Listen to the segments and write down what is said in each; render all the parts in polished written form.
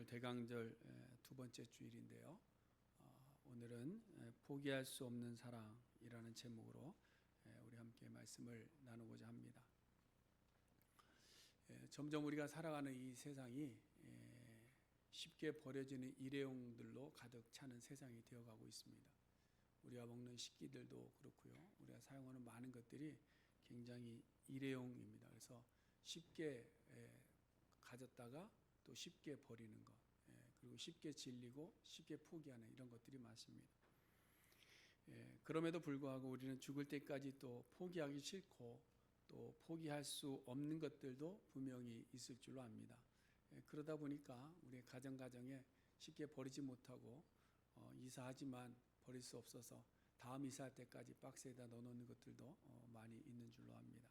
오늘 대강절 두 번째 주일인데요. 오늘은 포기할 수 없는 사랑이라는 제목으로 우리 함께 말씀을 나누고자 합니다. 점점 우리가 살아가는 이 세상이 쉽게 버려지는 일회용들로 가득 차는 세상이 되어가고 있습니다. 우리가 먹는 식기들도 그렇고요. 우리가 사용하는 많은 것들이 굉장히 일회용입니다. 그래서 쉽게 가졌다가 또 쉽게 버리는 것, 그리고 쉽게 질리고 쉽게 포기하는 이런 것들이 많습니다. 그럼에도 불구하고 우리는 죽을 때까지 또 포기하기 싫고 또 포기할 수 없는 것들도 분명히 있을 줄로 압니다. 그러다 보니까 우리 가정에 쉽게 버리지 못하고 이사하지만 버릴 수 없어서 다음 이사할 때까지 박스에다 넣어놓는 것들도 많이 있는 줄로 압니다.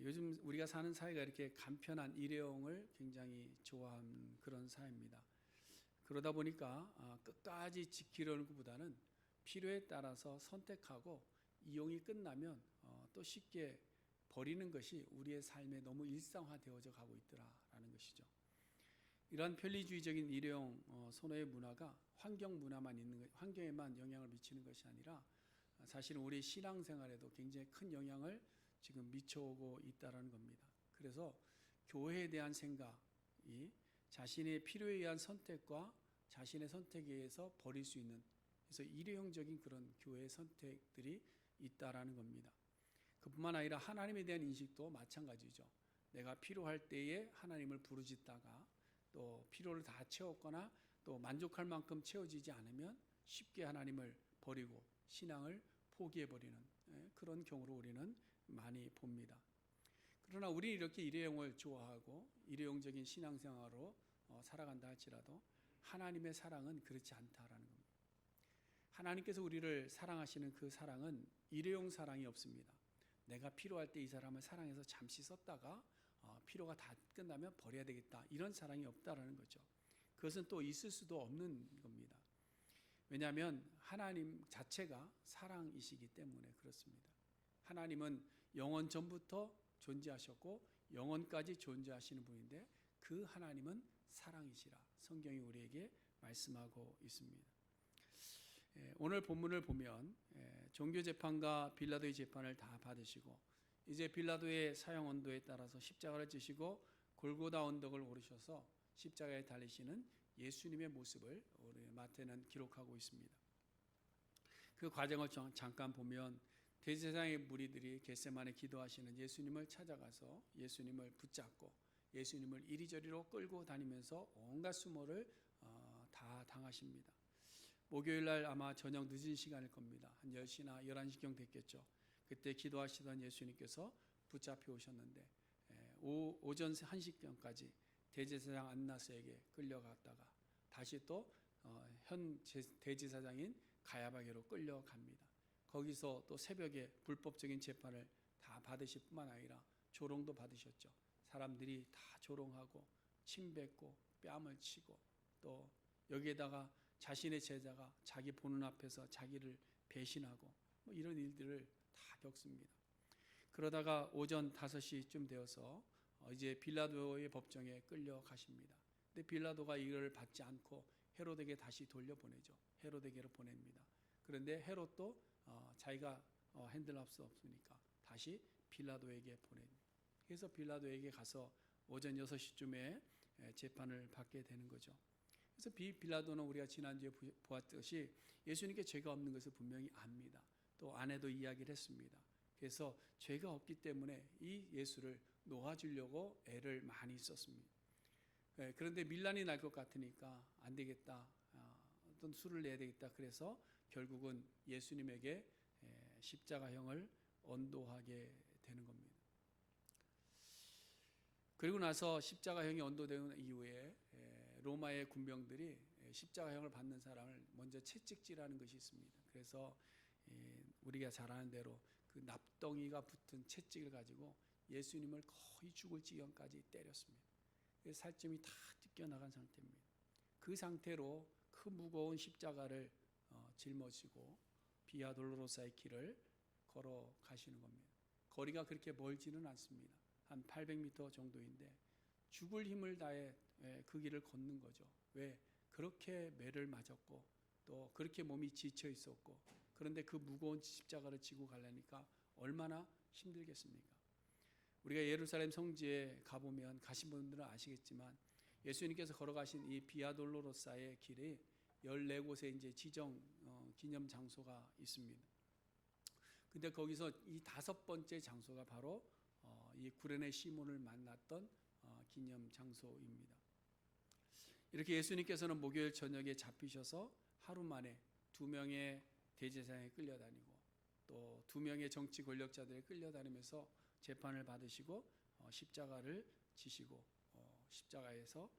요즘 우리가 사는 사회가 이렇게 간편한 일회용을 굉장히 좋아하는 그런 사회입니다. 그러다 보니까 끝까지 지키려는 것보다는 필요에 따라서 선택하고 이용이 끝나면 또 쉽게 버리는 것이 우리의 삶에 너무 일상화되어져 가고 있더라라는 것이죠. 이러한 편리주의적인 일회용 선호의 문화가 환경 문화만 있는 것, 환경에만 영향을 미치는 것이 아니라 사실은 우리 신앙생활에도 굉장히 큰 영향을 지금 미쳐오고 있다는 겁니다. 그래서 교회에 대한 생각이 자신의 필요에 의한 선택과 자신의 선택에 의해서 버릴 수 있는, 그래서 일회용적인 그런 교회의 선택들이 있다라는 겁니다. 그뿐만 아니라 하나님에 대한 인식도 마찬가지죠. 내가 필요할 때에 하나님을 부르짖다가 또 필요를 다 채웠거나 또 만족할 만큼 채워지지 않으면 쉽게 하나님을 버리고 신앙을 포기해버리는 그런 경우로 우리는 많이 봅니다. 그러나 우리는 이렇게 일회용을 좋아하고 일회용적인 신앙생활로 살아간다 할지라도 하나님의 사랑은 그렇지 않다라는 겁니다. 하나님께서 우리를 사랑하시는 그 사랑은 일회용 사랑이 없습니다. 내가 필요할 때 이 사람을 사랑해서 잠시 썼다가 필요가 다 끝나면 버려야 되겠다, 이런 사랑이 없다라는 거죠. 그것은 또 있을 수도 없는 겁니다. 왜냐하면 하나님 자체가 사랑이시기 때문에 그렇습니다. 하나님은 영원 전부터 존재하셨고 영원까지 존재하시는 분인데 그 하나님은 사랑이시라 성경이 우리에게 말씀하고 있습니다. 오늘 본문을 보면 종교재판과 빌라도의 재판을 다 받으시고 이제 빌라도의 사형 언도에 따라서 십자가를 지시고 골고다 언덕을 오르셔서 십자가에 달리시는 예수님의 모습을 우리 마태는 기록하고 있습니다. 그 과정을 잠깐 보면 대제사장의 무리들이 겟세마네 기도하시는 예수님을 찾아가서 예수님을 붙잡고 예수님을 이리저리로 끌고 다니면서 온갖 수모를 다 당하십니다. 목요일날 아마 저녁 늦은 시간일 겁니다. 한 10시나 11시경 됐겠죠. 그때 기도하시던 예수님께서 붙잡혀 오셨는데 오전 1시경까지 대제사장 안나스에게 끌려갔다가 다시 또 현 대제사장인 가야바게로 끌려갑니다. 거기서 또 새벽에 불법적인 재판을 다 받으실 뿐만 아니라 조롱도 받으셨죠. 사람들이 다 조롱하고 침 뱉고 뺨을 치고 또 여기에다가 자신의 제자가 자기 보는 앞에서 자기를 배신하고 이런 일들을 다 겪습니다. 그러다가 오전 5시쯤 되어서 이제 빌라도의 법정에 끌려가십니다. 근데 빌라도가 이걸 받지 않고 헤롯에게 다시 돌려보내죠. 헤롯에게로 보냅니다. 그런데 헤롯도 자기가 핸들할 수 없으니까 다시 빌라도에게 보냅니다. 그래서 빌라도에게 가서 오전 6시쯤에 재판을 받게 되는 거죠. 그래서 빌라도는 우리가 지난주에 보았듯이 예수님께 죄가 없는 것을 분명히 압니다. 또 아내도 이야기를 했습니다. 그래서 죄가 없기 때문에 이 예수를 놓아주려고 애를 많이 썼습니다. 그런데 밀란이 날 것 같으니까 안 되겠다, 어떤 수를 내야 되겠다, 그래서 결국은 예수님에게 십자가형을 언도하게 되는 겁니다. 그리고 나서 십자가형이 언도되는 이후에 로마의 군병들이 십자가형을 받는 사람을 먼저 채찍질하는 것이 있습니다. 그래서 우리가 잘 아는 대로 그 납덩이가 붙은 채찍을 가지고 예수님을 거의 죽을 지경까지 때렸습니다. 살점이 다 뜯겨나간 상태입니다. 그 상태로 그 무거운 십자가를 짊어지고 비아 돌로로사의 길을 걸어가시는 겁니다. 거리가 그렇게 멀지는 않습니다. 한 800m 정도인데 죽을 힘을 다해 그 길을 걷는 거죠. 왜? 그렇게 매를 맞았고 또 그렇게 몸이 지쳐 있었고, 그런데 그 무거운 십자가를 지고 가려니까 얼마나 힘들겠습니까? 우리가 예루살렘 성지에 가보면, 가신 분들은 아시겠지만, 예수님께서 걸어가신 이 비아돌로로사의 길에 14곳의 이제 지정 기념 장소가 있습니다. 근데 거기서 이 5번째 장소가 바로 이 구레네 시몬을 만났던 기념 장소입니다. 이렇게 예수님께서는 목요일 저녁에 잡히셔서 하루 만에 2명의 대제사장에 끌려다니고 또 2명의 정치 권력자들에 끌려다니면서 재판을 받으시고 십자가를 지시고 십자가에서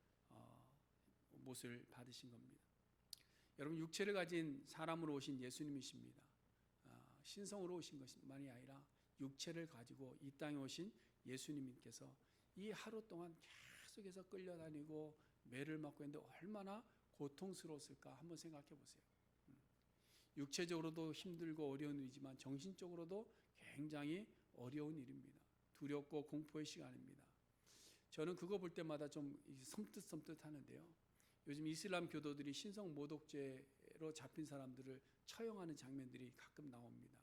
못을 받으신 겁니다. 여러분, 육체를 가진 사람으로 오신 예수님이십니다. 신성으로 오신 것만이 아니라 육체를 가지고 이 땅에 오신 예수님께서 이 하루 동안 계속해서 끌려다니고 매를 맞고 했는데 얼마나 고통스러웠을까 한번 생각해 보세요. 육체적으로도 힘들고 어려운 일이지만 정신적으로도 굉장히 어려운 일입니다. 두렵고 공포의 시간입니다. 저는 그거 볼 때마다 좀 섬뜩섬뜩하는데요. 요즘 이슬람 교도들이 신성 모독죄로 잡힌 사람들을 처형하는 장면들이 가끔 나옵니다.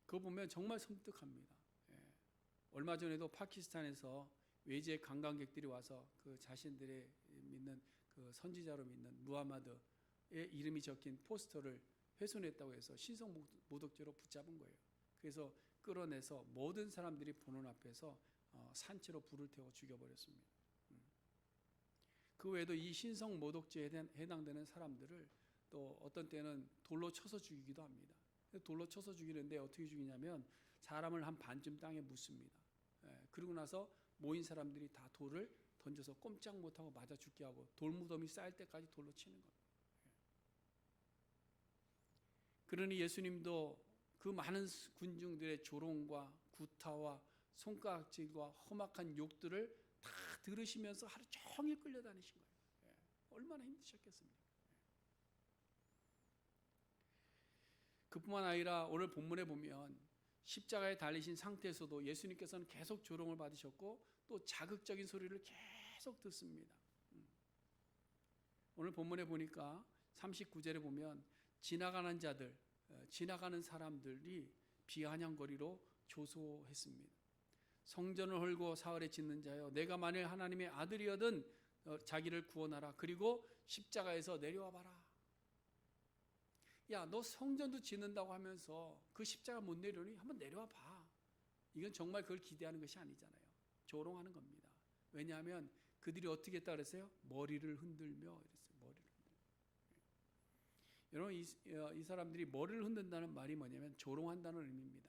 그거 보면 정말 섬뜩합니다. 얼마 전에도 파키스탄에서 외지의 관광객들이 와서 그 자신들의 믿는 그 선지자로 믿는 무하마드의 이름이 적힌 포스터를 훼손했다고 해서 신성 모독죄로 붙잡은 거예요. 그래서 끌어내서 모든 사람들이 보는 앞에서 산채로 불을 태워 죽여버렸습니다. 그 외에도 이 신성 모독죄에 해당되는 사람들을 또 어떤 때는 돌로 쳐서 죽이기도 합니다. 돌로 쳐서 죽이는데 어떻게 죽이냐면 사람을 한 반쯤 땅에 묻습니다. 그리고 나서 모인 사람들이 다 돌을 던져서 꼼짝 못하고 맞아 죽게 하고 돌무덤이 쌓일 때까지 돌로 치는 겁니다. 그러니 예수님도 그 많은 군중들의 조롱과 구타와 손가락질과 험악한 욕들을 다 들으시면서 하루 종일 끌려다니신 거예요. 얼마나 힘드셨겠습니까? 그뿐만 아니라 오늘 본문에 보면 십자가에 달리신 상태에서도 예수님께서는 계속 조롱을 받으셨고 또 자극적인 소리를 계속 듣습니다. 오늘 본문에 보니까 39절에 보면 지나가는 자들, 지나가는 사람들이 비아냥거리로 조소했습니다. 성전을 헐고 사흘에 짓는 자여, 내가 만일 하나님의 아들이거든 자기를 구원하라. 그리고 십자가에서 내려와 봐라. 야, 너 성전도 짓는다고 하면서 그 십자가 못 내려오니 한번 내려와 봐. 이건 정말 그걸 기대하는 것이 아니잖아요. 조롱하는 겁니다. 왜냐하면 그들이 어떻게 했다 그랬어요? 머리를 흔들며 이랬어요. 머리를 흔들며. 여러분, 이 사람들이 머리를 흔든다는 말이 뭐냐면 조롱한다는 의미입니다.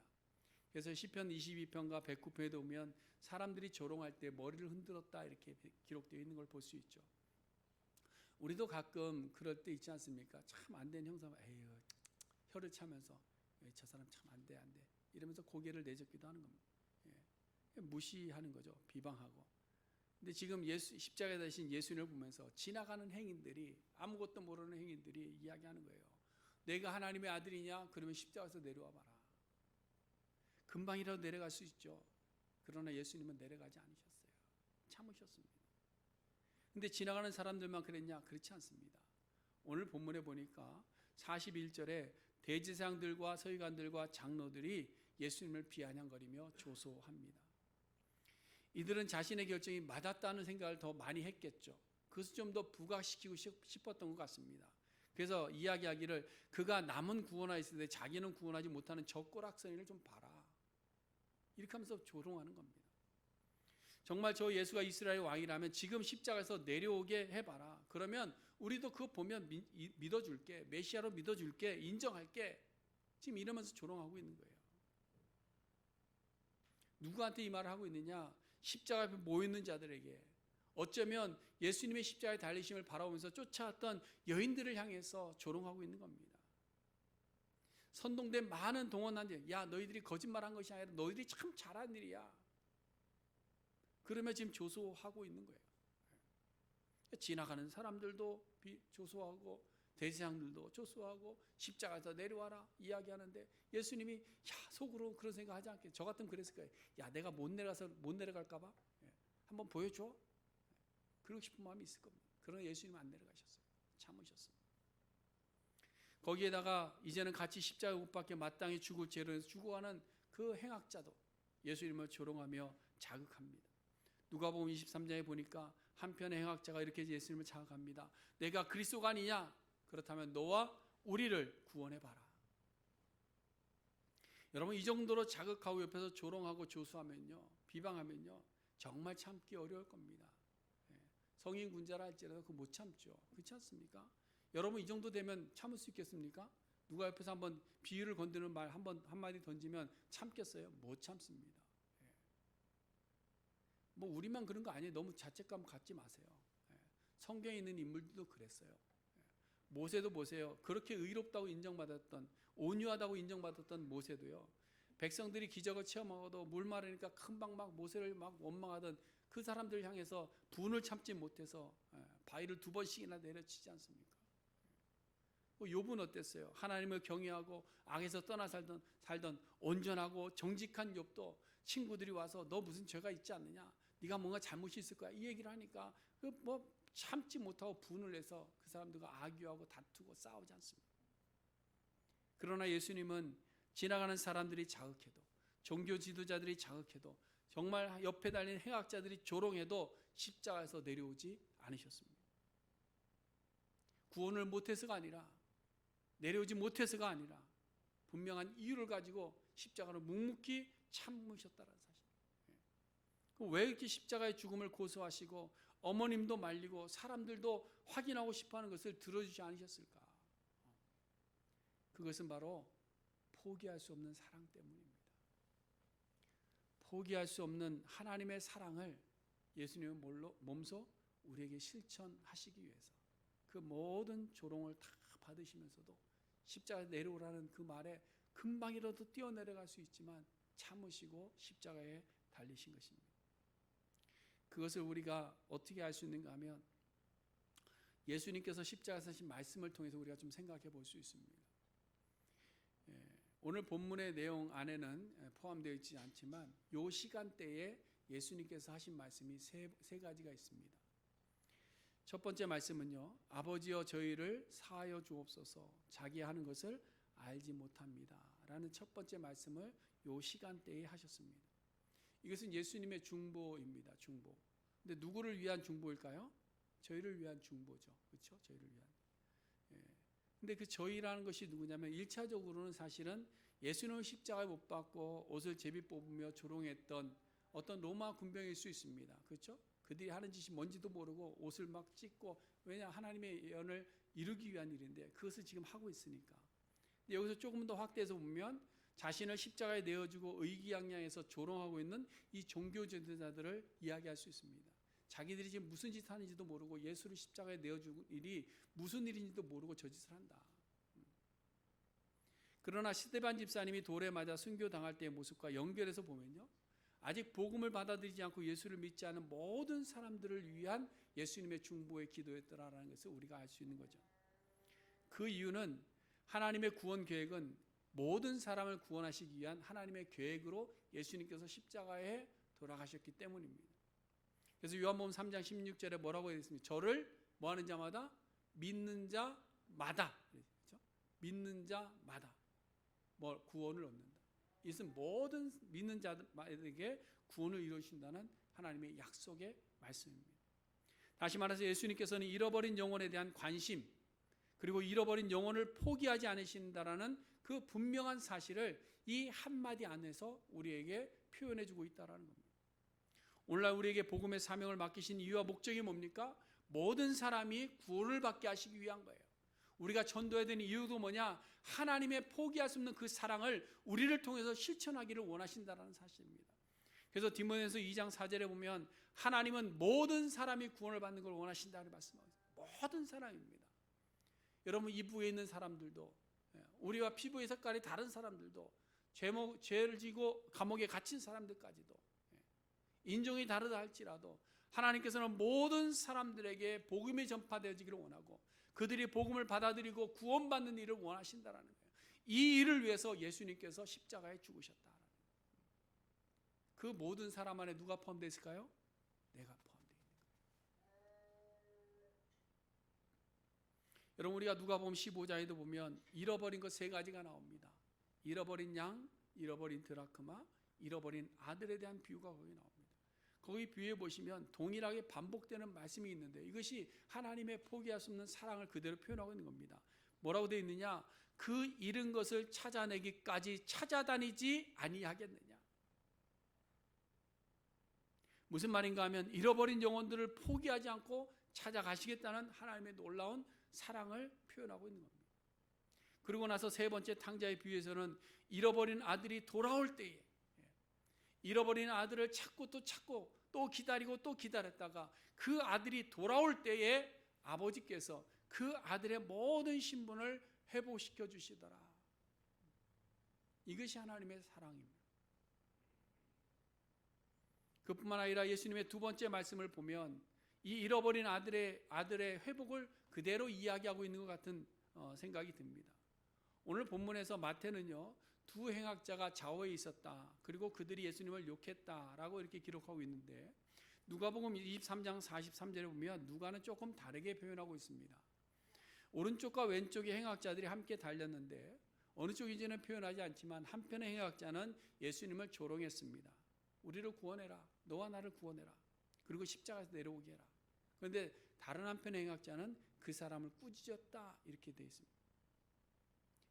그래서 시편 22편과 109편에도 보면 사람들이 조롱할 때 머리를 흔들었다 이렇게 기록되어 있는 걸 볼 수 있죠. 우리도 가끔 그럴 때 있지 않습니까? 참 안 된 형사, 에휴, 혀를 차면서 저 사람 참 안 돼, 안 돼 이러면서 고개를 내젓기도 하는 겁니다. 무시하는 거죠. 비방하고. 근데 지금 십자가에 달리신 예수님을 보면서 지나가는 행인들이, 아무것도 모르는 행인들이 이야기하는 거예요. 내가 하나님의 아들이냐? 그러면 십자가에서 내려와 봐라. 금방이라도 내려갈 수 있죠. 그러나 예수님은 내려가지 않으셨어요. 참으셨습니다. 근데 지나가는 사람들만 그랬냐? 그렇지 않습니다. 오늘 본문에 보니까 41절에 대제사장들과 서기관들과 장로들이 예수님을 비아냥거리며 조소합니다. 이들은 자신의 결정이 맞았다는 생각을 더 많이 했겠죠. 그것을 좀 더 부각시키고 싶었던 것 같습니다. 그래서 이야기하기를 그가 남은 구원하였을 때 자기는 구원하지 못하는 저 꼬락서니를 좀 봐라. 이렇게 하면서 조롱하는 겁니다. 정말 저 예수가 이스라엘 왕이라면 지금 십자가에서 내려오게 해봐라. 그러면 우리도 그거 보면 믿어줄게. 메시아로 믿어줄게. 인정할게. 지금 이러면서 조롱하고 있는 거예요. 누구한테 이 말을 하고 있느냐? 십자가 앞에 모여있는 자들에게. 어쩌면 예수님의 십자가에 달리심을 바라보면서 쫓아왔던 여인들을 향해서 조롱하고 있는 겁니다. 선동된 많은 동원한들, 야, 너희들이 거짓말한 것이 아니라 너희들이 참 잘한 일이야. 그러면 지금 조소하고 있는 거예요. 지나가는 사람들도 조소하고 대제사장들도 조소하고 십자가에서 내려와라 이야기하는데 예수님이 속으로 그런 생각 하지 않겠어요? 저 같으면 그랬을 거예요. 야, 내가 못 내려갈까 봐 한번 보여줘. 그러고 싶은 마음이 있을 겁니다. 그러나 예수님은 안 내려가셨어요. 참으셨습니다. 거기에다가 이제는 같이 십자가에 못 박혀 마땅히 죽을 죄로 죽어가는 그 행악자도 예수님을 조롱하며 자극합니다. 누가복음 23장에 보니까 한편의 행악자가 이렇게 예수님을 자극합니다. 내가 그리스도가 아니냐? 그렇다면 너와 우리를 구원해 봐라. 여러분, 이 정도로 자극하고 옆에서 조롱하고 조수하면요, 비방하면요, 정말 참기 어려울 겁니다. 성인 군자라 할지라도 그거 못 참죠. 그렇지 않습니까? 여러분, 이 정도 되면 참을 수 있겠습니까? 누가 옆에서 한번 비유를 건드는 말 한마디 던지면 참겠어요? 못 참습니다. 뭐 우리만 그런 거 아니에요. 너무 자책감 갖지 마세요. 성경에 있는 인물들도 그랬어요. 모세도 보세요. 그렇게 의롭다고 인정받았던, 온유하다고 인정받았던 모세도요, 백성들이 기적을 체험하고도 물 마르니까 금방 막 모세를 막 원망하던 그 사람들 향해서 분을 참지 못해서 바위를 2번씩이나 내려치지 않습니까? 욥은 어땠어요? 하나님을 경외하고 악에서 떠나 살던 온전하고 정직한 욥도 친구들이 와서 너 무슨 죄가 있지 않느냐? 네가 뭔가 잘못이 있을 거야. 이 얘기를 하니까 뭐 참지 못하고 분을 내서 그 사람들과 악유하고 다투고 싸우지 않습니다. 그러나 예수님은 지나가는 사람들이 자극해도, 종교 지도자들이 자극해도, 정말 옆에 달린 행악자들이 조롱해도 십자가에서 내려오지 않으셨습니다. 구원을 못해서가 아니라, 내려오지 못해서가 아니라 분명한 이유를 가지고 십자가를 묵묵히 참으셨다는 사실. 왜 이렇게 십자가의 죽음을 고소하시고 어머님도 말리고 사람들도 확인하고 싶어하는 것을 들어주지 않으셨을까? 그것은 바로 포기할 수 없는 사랑 때문입니다. 포기할 수 없는 하나님의 사랑을 예수님은 몸소 우리에게 실천하시기 위해서 그 모든 조롱을 다 받으시면서도 십자가에 내려오라는 그 말에 금방이라도 뛰어내려갈 수 있지만 참으시고 십자가에 달리신 것입니다. 그것을 우리가 어떻게 알 수 있는가 하면 예수님께서 십자가에서 하신 말씀을 통해서 우리가 좀 생각해 볼 수 있습니다. 오늘 본문의 내용 안에는 포함되어 있지 않지만 이 시간대에 예수님께서 하신 말씀이 세 가지가 있습니다. 첫 번째 말씀은요, 아버지여 저희를 사하여 주옵소서, 자기 하는 것을 알지 못합니다 라는 첫 번째 말씀을 이 시간대에 하셨습니다. 이것은 예수님의 중보입니다. 중보. 근데 누구를 위한 중보일까요? 저희를 위한 중보죠. 그렇죠? 저희를 위한. 근데 그 저희라는 것이 누구냐면 1차적으로는 사실은 예수님을 십자가에 못 박고 옷을 제비 뽑으며 조롱했던 어떤 로마 군병일 수 있습니다. 그렇죠? 그들이 하는 짓이 뭔지도 모르고 옷을 막 찢고, 왜냐, 하나님의 예언을 이루기 위한 일인데 그것을 지금 하고 있으니까. 근데 여기서 조금 더 확대해서 보면 자신을 십자가에 내어주고 의기양양해서 조롱하고 있는 이 종교 지도자들을 이야기할 수 있습니다. 자기들이 지금 무슨 짓 하는지도 모르고 예수를 십자가에 내어주는 일이 무슨 일인지도 모르고 저 짓을 한다. 그러나 스데반 집사님이 돌에 맞아 순교당할 때의 모습과 연결해서 보면요, 아직 복음을 받아들이지 않고 예수를 믿지 않은 모든 사람들을 위한 예수님의 중보의 기도였더라라는 것을 우리가 알 수 있는 거죠. 그 이유는 하나님의 구원 계획은 모든 사람을 구원하시기 위한 하나님의 계획으로 예수님께서 십자가에 돌아가셨기 때문입니다. 그래서 요한복음 3장 16절에 뭐라고 되어 있습니까? 저를 뭐하는 자마다? 믿는 자마다. 그렇죠? 믿는 자마다 구원을 얻는다. 이것은 모든 믿는 자들에게 구원을 이루신다는 하나님의 약속의 말씀입니다. 다시 말해서 예수님께서는 잃어버린 영혼에 대한 관심, 그리고 잃어버린 영혼을 포기하지 않으신다라는 그 분명한 사실을 이 한마디 안에서 우리에게 표현해 주고 있다는 겁니다. 오늘날 우리에게 복음의 사명을 맡기신 이유와 목적이 뭡니까? 모든 사람이 구원을 받게 하시기 위한 거예요. 우리가 전도해야 되는 이유도 뭐냐? 하나님의 포기할 수 없는 그 사랑을 우리를 통해서 실천하기를 원하신다는 사실입니다. 그래서 디모데전서 2장 4절에 보면 하나님은 모든 사람이 구원을 받는 걸 원하신다고 말씀하세요. 모든 사람입니다. 여러분, 이 부에 있는 사람들도, 우리와 피부의 색깔이 다른 사람들도, 죄를 지고 감옥에 갇힌 사람들까지도, 인종이 다르다 할지라도 하나님께서는 모든 사람들에게 복음이 전파되어지기를 원하고 그들이 복음을 받아들이고 구원받는 일을 원하신다는 거예요. 이 일을 위해서 예수님께서 십자가에 죽으셨다. 그 모든 사람 안에 누가 포함되어 있을까요? 내가 여러분 우리가 누가복음 15장에도 보면 잃어버린 것 세 가지가 나옵니다. 잃어버린 양, 잃어버린 드라크마, 잃어버린 아들에 대한 비유가 거기 나옵니다. 거기 비유해 보시면 동일하게 반복되는 말씀이 있는데 이것이 하나님의 포기할 수 없는 사랑을 그대로 표현하고 있는 겁니다. 뭐라고 되어 있느냐? 그 잃은 것을 찾아내기까지 찾아다니지 아니하겠느냐. 무슨 말인가 하면 잃어버린 영혼들을 포기하지 않고 찾아가시겠다는 하나님의 놀라운 사랑을 표현하고 있는 겁니다. 그리고 나서 세 번째 탕자의 비유에서는 잃어버린 아들이 돌아올 때에 잃어버린 아들을 찾고 또 기다리고 또 기다렸다가 그 아들이 돌아올 때에 아버지께서 그 아들의 모든 신분을 회복시켜 주시더라. 이것이 하나님의 사랑입니다. 그뿐만 아니라 예수님의 두 번째 말씀을 보면 이 잃어버린 아들의 회복을 그대로 이야기하고 있는 것 같은 생각이 듭니다. 오늘 본문에서 마태는요, 두 행악자가 좌우에 있었다. 그리고 그들이 예수님을 욕했다라고 이렇게 기록하고 있는데 누가복음 23장 43절에 보면 누가는 조금 다르게 표현하고 있습니다. 오른쪽과 왼쪽의 행악자들이 함께 달렸는데 어느 쪽인지는 표현하지 않지만 한편의 행악자는 예수님을 조롱했습니다. 우리를 구원해라. 너와 나를 구원해라. 그리고 십자가에서 내려오게 해라. 그런데 다른 한편의 행악자는 그 사람을 꾸짖었다 이렇게 되어 있습니다.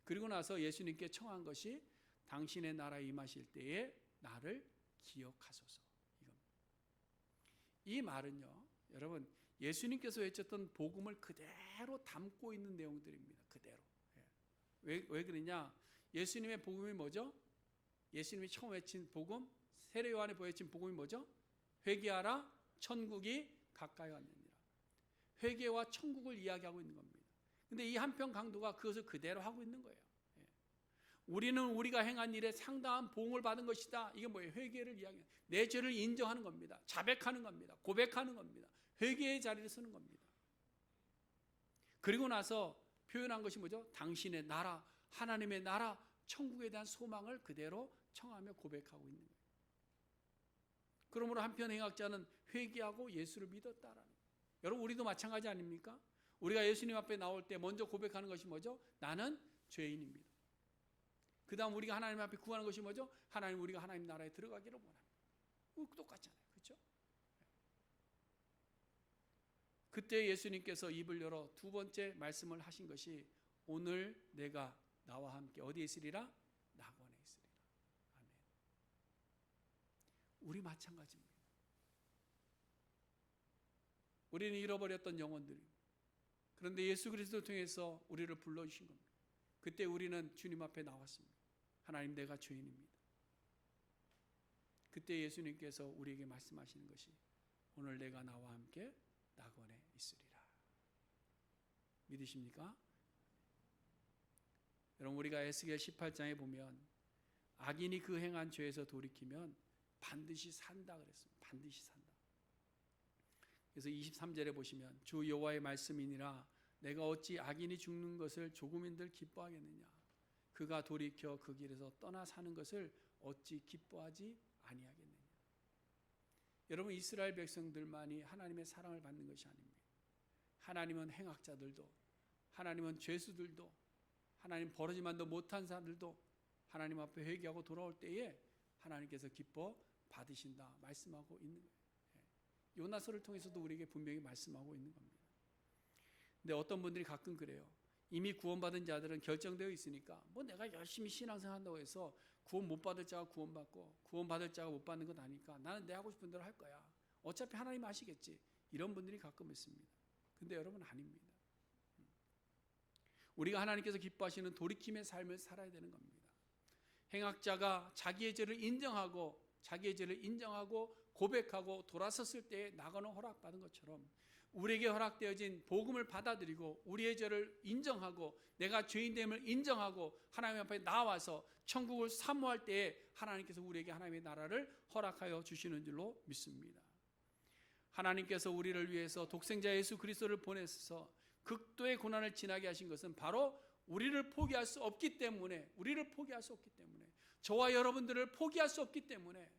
그리고 나서 예수님께 청한 것이 당신의 나라에 임하실 때에 나를 기억하소서. 이겁니다. 이 말은요, 여러분 예수님께서 외쳤던 복음을 그대로 담고 있는 내용들입니다. 그대로. 왜 그러냐? 예수님의 복음이 뭐죠? 예수님이 처음 외친 복음, 세례 요한에 보여진 복음이 뭐죠? 회개하라, 천국이 가까이 왔느니라. 회개와 천국을 이야기하고 있는 겁니다. 근데 이 한편 강도가 그것을 그대로 하고 있는 거예요. 우리는 우리가 행한 일에 상당한 보응을 받은 것이다. 이게 뭐예요? 회개를 이야기해요. 내 죄를 인정하는 겁니다. 자백하는 겁니다. 고백하는 겁니다. 회개의 자리를 쓰는 겁니다. 그리고 나서 표현한 것이 뭐죠? 당신의 나라, 하나님의 나라, 천국에 대한 소망을 그대로 청하며 고백하고 있는 거예요. 그러므로 한편 행악자는 회개하고 예수를 믿었다라는 거예요. 여러분 우리도 마찬가지 아닙니까? 우리가 예수님 앞에 나올 때 먼저 고백하는 것이 뭐죠? 나는 죄인입니다. 그 다음 우리가 하나님 앞에 구하는 것이 뭐죠? 하나님, 우리가 하나님 나라에 들어가기를 원합니다. 똑같잖아요. 그렇죠? 그때 예수님께서 입을 열어 두 번째 말씀을 하신 것이 오늘 내가 나와 함께 어디에 있으리라? 낙원에 있으리라. 아멘. 우리 마찬가지입니다. 우리는 잃어버렸던 영혼들입니다. 그런데 예수 그리스도를 통해서 우리를 불러주신 겁니다. 그때 우리는 주님 앞에 나왔습니다. 하나님, 내가 죄인입니다. 그때 예수님께서 우리에게 말씀하시는 것이 오늘 내가 나와 함께 낙원에 있으리라. 믿으십니까? 여러분 우리가 에스겔 18장에 보면 악인이 그 행한 죄에서 돌이키면 반드시 산다 그랬습니다. 반드시 산다. 그래서 23절에 보시면 주 여호와의 말씀이니라 내가 어찌 악인이 죽는 것을 조금인들 기뻐하겠느냐. 그가 돌이켜 그 길에서 떠나 사는 것을 어찌 기뻐하지 아니하겠느냐. 여러분 이스라엘 백성들만이 하나님의 사랑을 받는 것이 아닙니다. 하나님은 행악자들도, 하나님은 죄수들도, 하나님 버러지만도 못한 사람들도 하나님 앞에 회개하고 돌아올 때에 하나님께서 기뻐 받으신다 말씀하고 있는 거예요. 요나서를 통해서도 우리에게 분명히 말씀하고 있는 겁니다. 근데 어떤 분들이 가끔 그래요. 이미 구원받은 자들은 결정되어 있으니까 뭐 내가 열심히 신앙생활한다고 해서 구원 못 받을 자가 구원받고 구원 받을 자가 못 받는 건 아니까 나는 내 하고 싶은 대로 할 거야. 어차피 하나님 아시겠지. 이런 분들이 가끔 있습니다. 근데 여러분 아닙니다. 우리가 하나님께서 기뻐하시는 돌이킴의 삶을 살아야 되는 겁니다. 행악자가 자기의 죄를 인정하고 고백하고 돌아섰을 때 낙원을 허락받은 것처럼 우리에게 허락되어진 복음을 받아들이고 우리의 죄를 인정하고 내가 죄인됨을 인정하고 하나님 앞에 나와서 천국을 사모할 때에 하나님께서 우리에게 하나님의 나라를 허락하여 주시는 줄로 믿습니다. 하나님께서 우리를 위해서 독생자 예수 그리스도를 보내서 극도의 고난을 지나게 하신 것은 바로 우리를 포기할 수 없기 때문에 저와 여러분들을 포기할 수 없기 때문에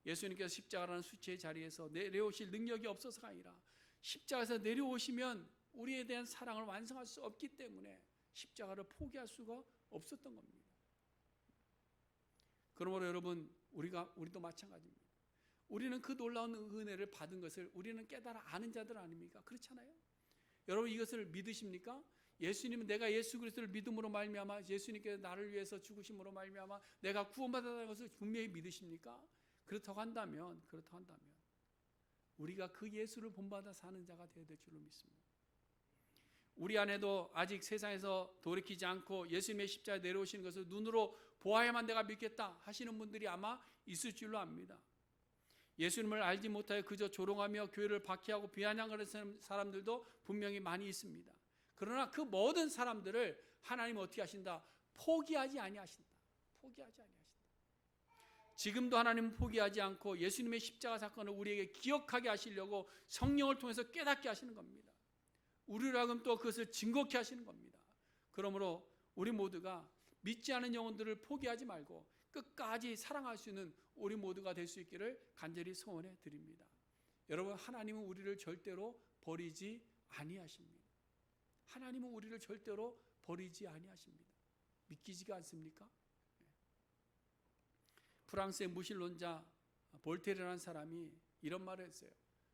예수님께서 십자가라는 수치의 자리에서 내려오실 능력이 없어서가 아니라 십자가에서 내려오시면 우리에 대한 사랑을 완성할 수 없기 때문에 십자가를 포기할 수가 없었던 겁니다. 그러므로 여러분, 우리도 마찬가지입니다. 우리는 그 놀라운 은혜를 받은 것을 우리는 깨달아 아는 자들 아닙니까? 그렇잖아요. 여러분, 이것을 믿으십니까? 예수님은 내가 예수 그리스도를 믿음으로 말미암아 예수님께서 나를 위해서 죽으심으로 말미암아 내가 구원받았다는 것을 분명히 믿으십니까? 그렇다고 한다면 우리가 그 예수를 본받아 사는 자가 되어야 될 줄로 믿습니다. 우리 안에도 아직 세상에서 돌이키지 않고 예수님의 십자가에 내려오시는 것을 눈으로 보아야만 내가 믿겠다 하시는 분들이 아마 있을 줄로 압니다. 예수님을 알지 못하여 그저 조롱하며 교회를 박해하고 비아냥거리는 사람들도 분명히 많이 있습니다. 그러나 그 모든 사람들을 하나님은 어떻게 하신다? 포기하지 아니하신다. 지금도 하나님은 포기하지 않고 예수님의 십자가 사건을 우리에게 기억하게 하시려고 성령을 통해서 깨닫게 하시는 겁니다. 우리로 하여금 또 그것을 증거케 하시는 겁니다. 그러므로 우리 모두가 믿지 않은 영혼들을 포기하지 말고 끝까지 사랑할 수 있는 우리 모두가 될 수 있기를 간절히 소원해 드립니다. 여러분, 하나님은 우리를 절대로 버리지 아니하십니다. 하나님은 우리를 절대로 버리지 아니하십니다. 믿기지가 않습니까? 프랑스의 무신론자 볼테르라는 사람이 이런 말을 했어요.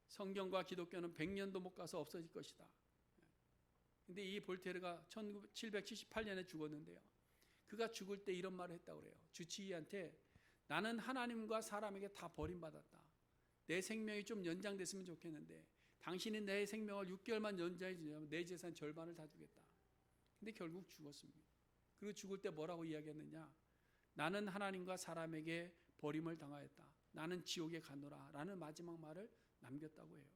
성경과 기독교는 100년도 못 가서 없어질 것이다. 근데 이 볼테르가 1778년에 죽었는데요. 그가 죽을 때 이런 말을 했다고 그래요. 주치의한테 나는 하나님과 사람에게 다 버림받았다. 내 생명이 좀 연장됐으면 좋겠는데 당신이 내 생명을 6개월만 연장해 주냐면 내 재산 절반을 다 주겠다. 근데 결국 죽었습니다. 그리고 죽을 때 뭐라고 이야기했느냐? 나는 하나님과 사람에게 버림을 당하였다. 나는 지옥에 가노라 라는 마지막 말을 남겼다고 해요.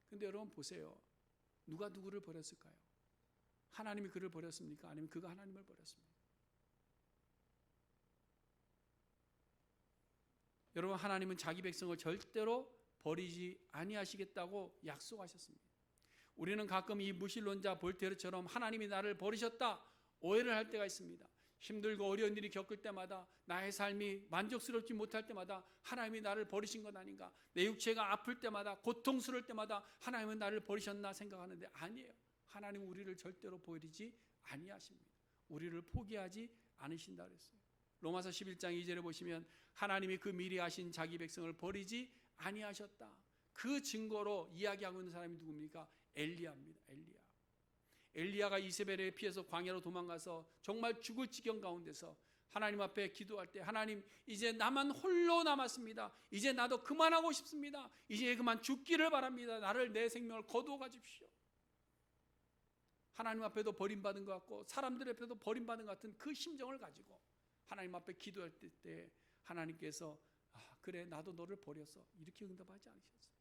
근데 여러분 보세요. 누가 누구를 버렸을까요? 하나님이 그를 버렸습니까? 아니면 그가 하나님을 버렸습니까? 여러분, 하나님은 자기 백성을 절대로 버리지 아니하시겠다고 약속하셨습니다. 우리는 가끔 이 무신론자 볼테르처럼 하나님이 나를 버리셨다 오해를 할 때가 있습니다. 힘들고 어려운 일이 겪을 때마다 나의 삶이 만족스럽지 못할 때마다 하나님이 나를 버리신 것 아닌가, 내 육체가 아플 때마다 고통스러울 때마다 하나님은 나를 버리셨나 생각하는데 아니에요. 하나님은 우리를 절대로 버리지 아니하십니다. 우리를 포기하지 않으신다 그랬어요. 로마서 11장 2절에 보시면 하나님이 그 미리 하신 자기 백성을 버리지 아니하셨다. 그 증거로 이야기하고 있는 사람이 누굽니까? 엘리야입니다. 엘리야가 이세벨에 피해서 광야로 도망가서 정말 죽을 지경 가운데서 하나님 앞에 기도할 때 하나님, 이제 나만 홀로 남았습니다. 이제 나도 그만하고 싶습니다. 이제 그만 죽기를 바랍니다. 나를, 내 생명을 거두어 가십시오. 하나님 앞에도 버림받은 것 같고 사람들 앞에도 버림받은 것 같은 그 심정을 가지고 하나님 앞에 기도할 때 하나님께서 그래 나도 너를 버렸어 이렇게 응답하지 않으셨어요.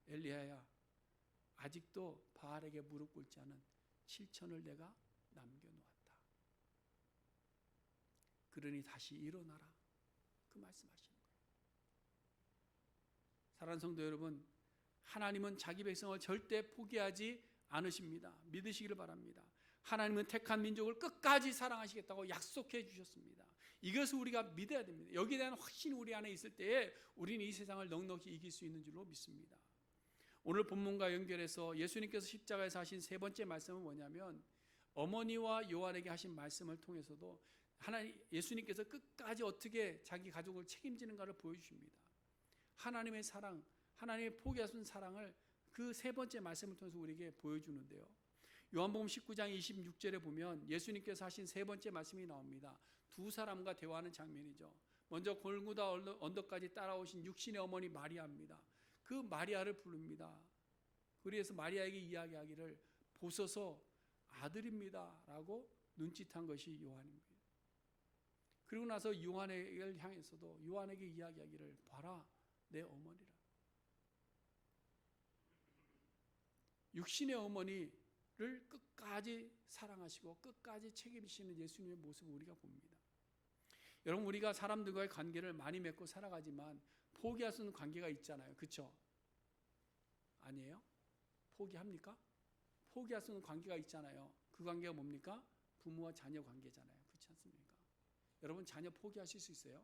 엘리야야, 아직도 바알에게 무릎 꿇지 않은 7천을 내가 남겨놓았다. 그러니 다시 일어나라. 그 말씀하시는 거예요. 사랑하는 성도 여러분, 하나님은 자기 백성을 절대 포기하지 않으십니다. 믿으시기를 바랍니다. 하나님은 택한 민족을 끝까지 사랑하시겠다고 약속해 주셨습니다. 이것을 우리가 믿어야 됩니다. 여기에 대한 확신이 우리 안에 있을 때에 우리는 이 세상을 넉넉히 이길 수 있는 줄로 믿습니다. 오늘 본문과 연결해서 예수님께서 십자가에서 하신 세 번째 말씀은 뭐냐면 어머니와 요한에게 하신 말씀을 통해서도 예수님께서 끝까지 어떻게 자기 가족을 책임지는가를 보여주십니다. 하나님의 사랑, 하나님의 포기하신 사랑을 그 세 번째 말씀을 통해서 우리에게 보여주는데요. 요한복음 19장 26절에 보면 예수님께서 하신 세 번째 말씀이 나옵니다. 두 사람과 대화하는 장면이죠. 먼저 골고다 언덕까지 따라오신 육신의 어머니 마리아입니다. 그 마리아를 부릅니다. 그래서 마리아에게 이야기하기를 보소서 아들입니다 라고 눈짓한 것이 요한입니다. 그리고 나서 요한을 향해서도 요한에게 이야기하기를 봐라 내 어머니라. 육신의 어머니를 끝까지 사랑하시고 끝까지 책임지시는 예수님의 모습을 우리가 봅니다. 여러분, 우리가 사람들과의 관계를 많이 맺고 살아가지만 포기할 수 있는 관계가 있잖아요. 그렇죠? 아니에요? 포기합니까? 포기할 수 있는 관계가 있잖아요. 그 관계가 뭡니까? 부모와 자녀 관계잖아요. 그렇지 않습니까? 여러분, 자녀 포기하실 수 있어요?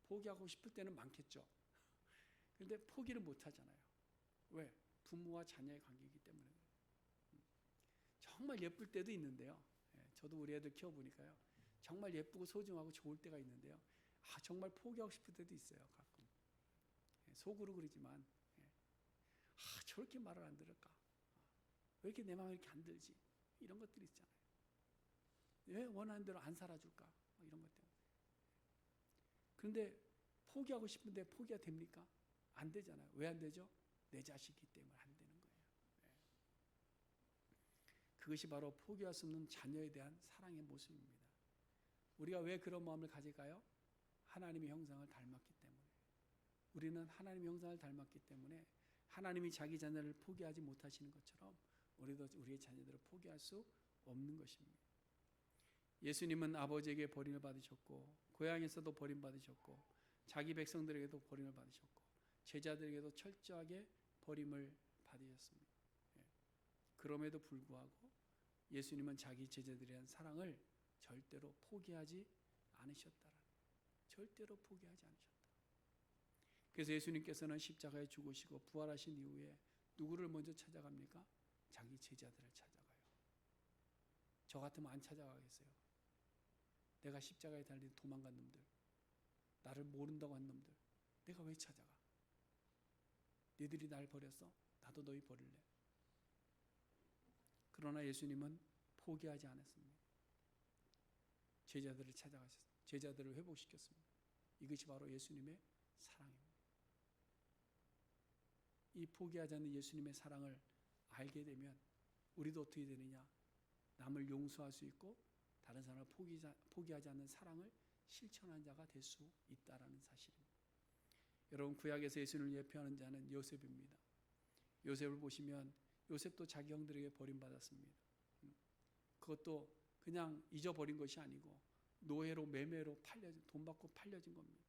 포기하고 싶을 때는 많겠죠. 그런데 포기를 못 하잖아요. 왜? 부모와 자녀의 관계이기 때문에 그래요. 정말 예쁠 때도 있는데요. 저도 우리 애들 키워보니까요. 정말 예쁘고 소중하고 좋을 때가 있는데요. 정말 포기하고 싶을 때도 있어요. 가끔. 속으로 그러지만 저렇게 말을 안 들을까? 왜 이렇게 내 마음이 이렇게 안 들지? 이런 것들이 있잖아요. 왜 원하는 대로 안 살아줄까? 이런 것 때문에. 그런데 포기하고 싶은데 포기가 됩니까? 안 되잖아요. 왜 안 되죠? 내 자식이기 때문에 안 되는 거예요. 그것이 바로 포기할 수 없는 자녀에 대한 사랑의 모습입니다. 우리가 왜 그런 마음을 가질까요? 하나님의 형상을 닮았기 때문에. 우리는 하나님의 형상을 닮았기 때문에 하나님이 자기 자녀를 포기하지 못하시는 것처럼 우리도 우리의 자녀들을 포기할 수 없는 것입니다. 예수님은 아버지에게 버림을 받으셨고 고향에서도 버림받으셨고 자기 백성들에게도 버림을 받으셨고 제자들에게도 철저하게 버림을 받으셨습니다. 그럼에도 불구하고 예수님은 자기 제자들에 대한 사랑을 절대로 포기하지 않으셨다라는 거예요. 절대로 포기하지 않으셨다. 그래서 예수님께서는 십자가에 죽으시고 부활하신 이후에 누구를 먼저 찾아갑니까? 자기 제자들을 찾아가요. 저 같으면 안 찾아가겠어요. 내가 십자가에 달린 도망간 놈들, 나를 모른다고 한 놈들, 내가 왜 찾아가? 너희들이 날 버렸어? 나도 너희 버릴래. 그러나 예수님은 포기하지 않았습니다. 제자들을 찾아가셨습니다. 제자들을 회복시켰습니다. 이것이 바로 예수님의 사랑입니다. 이 포기하지 않는 예수님의 사랑을 알게 되면 우리도 어떻게 되느냐? 남을 용서할 수 있고 다른 사람을 포기하지 않는 사랑을 실천한 자가 될 수 있다라는 사실입니다. 여러분, 구약에서 예수님을 예표하는 자는 요셉입니다. 요셉을 보시면 요셉도 자기 형들에게 버림받았습니다. 그것도 그냥 잊어버린 것이 아니고 노예로 매매로 돈 받고 팔려진 겁니다.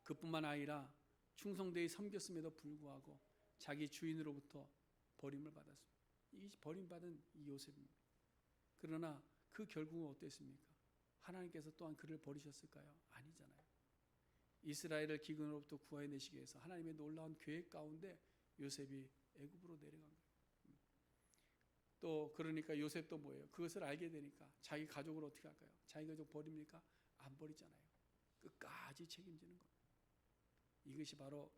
그뿐만 아니라 충성되이 섬겼음에도 불구하고 자기 주인으로부터 버림을 받았습니다. 이 버림받은 이 요셉입니다. 그러나 그 결국은 어땠습니까? 하나님께서 또한 그를 버리셨을까요? 아니잖아요. 이스라엘을 기근으로부터 구해내시기 위해서 하나님의 놀라운 계획 가운데 요셉이 애굽으로 내려간 거예요. 또 그러니까 요셉도 뭐예요? 그것을 알게 되니까 자기 가족을 어떻게 할까요? 자기 가족 버립니까? 안 버리잖아요. 끝까지 책임지는 겁니다. 이것이 바로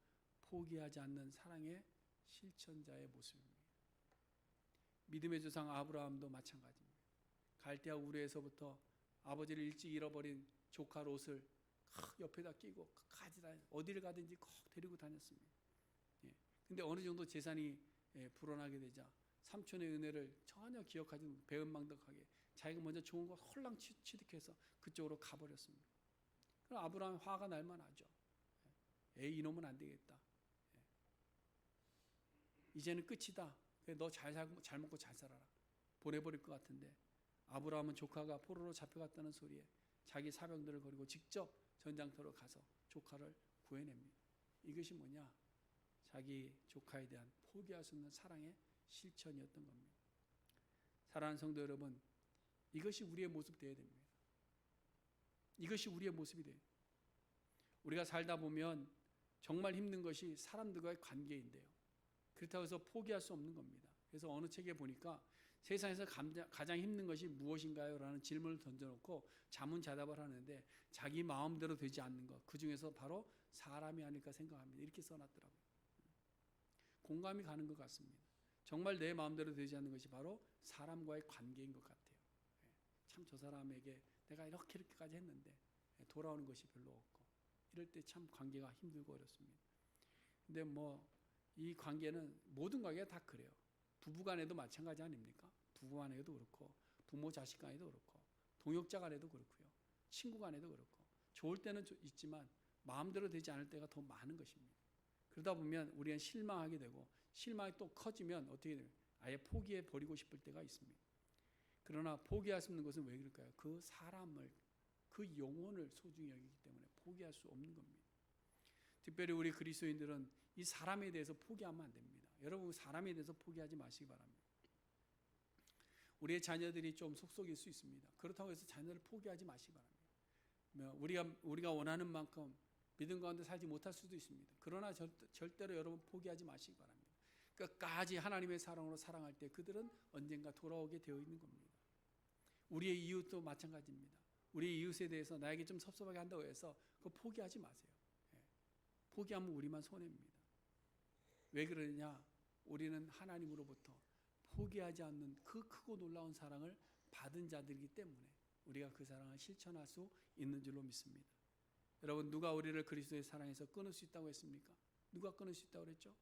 포기하지 않는 사랑의 실천자의 모습입니다. 믿음의 조상 아브라함도 마찬가지입니다. 갈대아 우르에서부터 아버지를 일찍 잃어버린 조카 롯을 옆에다 끼고 어디를 가든지 꼭 데리고 다녔습니다. 근데 어느 정도 재산이 불어나게 되자 삼촌의 은혜를 전혀 기억하지 못하고 배은망덕하게 자기가 먼저 좋은 거 홀랑 취득해서 그쪽으로 가버렸습니다. 그럼 아브라함 화가 날만 하죠. 에이, 이놈은 안 되겠다. 이제는 끝이다. 너 잘 먹고 잘 살아라. 보내버릴 것 같은데 아브라함은 조카가 포로로 잡혀갔다는 소리에 자기 사병들을 버리고 직접 전장터로 가서 조카를 구해냅니다. 이것이 뭐냐? 자기 조카에 대한 포기할 수 없는 사랑의 실천이었던 겁니다. 사랑하는 성도 여러분, 이것이 우리의 모습이 되어야 됩니다. 이것이 우리의 모습이 돼요. 우리가 살다 보면 정말 힘든 것이 사람들과의 관계인데요. 그렇다고 해서 포기할 수 없는 겁니다. 그래서 어느 책에 보니까 세상에서 가장 힘든 것이 무엇인가요? 라는 질문을 던져놓고 자문자답을 하는데 자기 마음대로 되지 않는 것, 그 중에서 바로 사람이 아닐까 생각합니다. 이렇게 써놨더라고요. 공감이 가는 것 같습니다. 정말 내 마음대로 되지 않는 것이 바로 사람과의 관계인 것 같아요. 참 저 사람에게 내가 이렇게까지 했는데 돌아오는 것이 별로 없고 이럴 때 참 관계가 힘들고 어렵습니다. 근데 이 관계는 모든 관계가 다 그래요. 부부간에도 마찬가지 아닙니까? 부부간에도 그렇고 부모 자식 간에도 그렇고 동역자 간에도 그렇고요. 친구 간에도 그렇고 좋을 때는 있지만 마음대로 되지 않을 때가 더 많은 것입니다. 그러다 보면 우리는 실망하게 되고 실망이 또 커지면 어떻게 돼요? 아예 포기해 버리고 싶을 때가 있습니다. 그러나 포기할 수 없는 것은 왜 그럴까요? 그 사람을, 그 영혼을 소중히 여기기 때문에 포기할 수 없는 겁니다. 특별히 우리 그리스도인들은 이 사람에 대해서 포기하면 안 됩니다. 여러분, 사람에 대해서 포기하지 마시기 바랍니다. 우리의 자녀들이 좀 속속일 수 있습니다. 그렇다고 해서 자녀를 포기하지 마시기 바랍니다. 우리가 원하는 만큼 믿음 가운데 살지 못할 수도 있습니다. 그러나 절대로 여러분 포기하지 마시기 바랍니다. 끝까지 하나님의 사랑으로 사랑할 때 그들은 언젠가 돌아오게 되어 있는 겁니다. 우리의 이웃도 마찬가지입니다. 우리 이웃에 대해서 나에게 좀 섭섭하게 한다고 해서 그거 포기하지 마세요. 포기하면 우리만 손해입니다. 왜 그러느냐? 우리는 하나님으로부터 포기하지 않는 그 크고 놀라운 사랑을 받은 자들이기 때문에 우리가 그 사랑을 실천할 수 있는 줄로 믿습니다. 여러분, 누가 우리를 그리스도의 사랑에서 끊을 수 있다고 했습니까? 누가 끊을 수 있다고 그랬죠?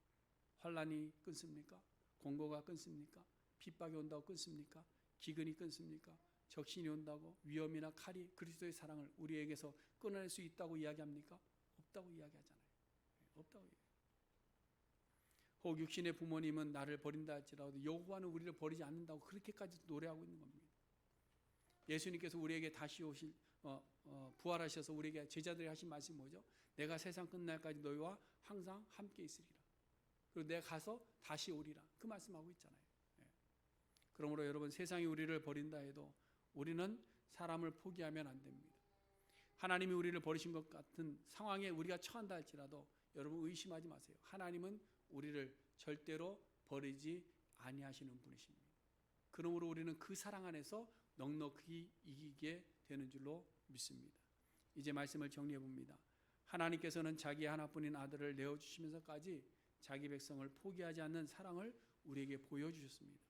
환난이 끊습니까? 공고가 끊습니까? 핍박이 온다고 끊습니까? 기근이 끊습니까? 적신이 온다고 위험이나 칼이 그리스도의 사랑을 우리에게서 끊어낼 수 있다고 이야기합니까? 없다고 이야기하잖아요. 없다고 이야기해요. 혹 육신의 부모님은 나를 버린다 할지라도 여호와는 우리를 버리지 않는다고 그렇게까지 노래하고 있는 겁니다. 예수님께서 우리에게 다시 오실 부활하셔서 우리에게 제자들이 하신 말씀이 뭐죠? 내가 세상 끝날까지 너희와 항상 함께 있으리라. 그리고 내가 가서 다시 오리라. 그 말씀하고 있잖아요. 그러므로 여러분, 세상이 우리를 버린다 해도 우리는 사람을 포기하면 안 됩니다. 하나님이 우리를 버리신 것 같은 상황에 우리가 처한다 할지라도 여러분 의심하지 마세요. 하나님은 우리를 절대로 버리지 아니하시는 분이십니다. 그러므로 우리는 그 사랑 안에서 넉넉히 이기게 되는 줄로 믿습니다. 이제 말씀을 정리해 봅니다. 하나님께서는 자기 하나뿐인 아들을 내어주시면서까지 자기 백성을 포기하지 않는 사랑을 우리에게 보여주셨습니다.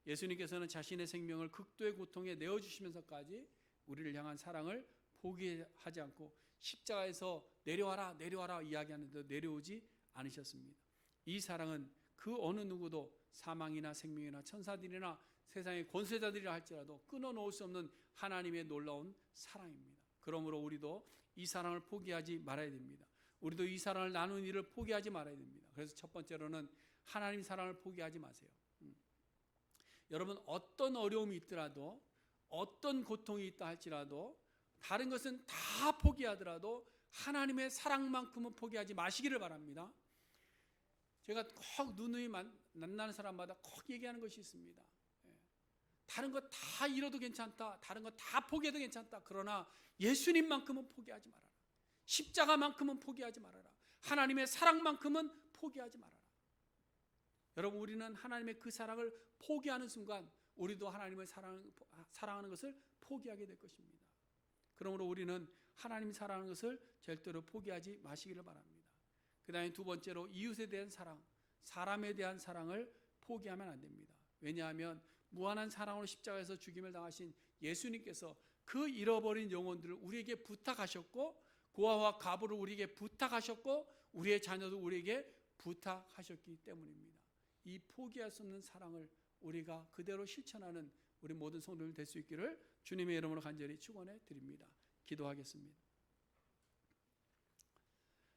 예수님께서는 자신의 생명을 극도의 고통에 내어주시면서까지 우리를 향한 사랑을 포기하지 않고 십자가에서 내려와라 내려와라 이야기하는데 내려오지 않으셨습니다. 이 사랑은 그 어느 누구도 사망이나 생명이나 천사들이나 세상의 권세자들이라 할지라도 끊어놓을 수 없는 하나님의 놀라운 사랑입니다. 그러므로 우리도 이 사랑을 포기하지 말아야 됩니다. 우리도 이 사랑을 나누는 일을 포기하지 말아야 됩니다. 그래서 첫 번째로는 하나님 사랑을 포기하지 마세요. 여러분, 어떤 어려움이 있더라도 어떤 고통이 있다 할지라도 다른 것은 다 포기하더라도 하나님의 사랑만큼은 포기하지 마시기를 바랍니다. 제가 꼭 누누이 만나는 사람마다 꼭 얘기하는 것이 있습니다. 다른 거 다 잃어도 괜찮다. 다른 거 다 포기해도 괜찮다. 그러나 예수님만큼은 포기하지 말아라. 십자가만큼은 포기하지 말아라. 하나님의 사랑만큼은 포기하지 말아라. 여러분, 우리는 하나님의 그 사랑을 포기하는 순간 우리도 하나님을 사랑하는 것을 포기하게 될 것입니다. 그러므로 우리는 하나님 사랑하는 것을 절대로 포기하지 마시기를 바랍니다. 그 다음에 두 번째로 이웃에 대한 사랑, 사람에 대한 사랑을 포기하면 안 됩니다. 왜냐하면 무한한 사랑으로 십자가에서 죽임을 당하신 예수님께서 그 잃어버린 영혼들을 우리에게 부탁하셨고 고아와 과부를 우리에게 부탁하셨고 우리의 자녀도 우리에게 부탁하셨기 때문입니다. 이 포기할 수 없는 사랑을 우리가 그대로 실천하는 우리 모든 성도들 될 수 있기를 주님의 이름으로 간절히 축원해 드립니다. 기도하겠습니다.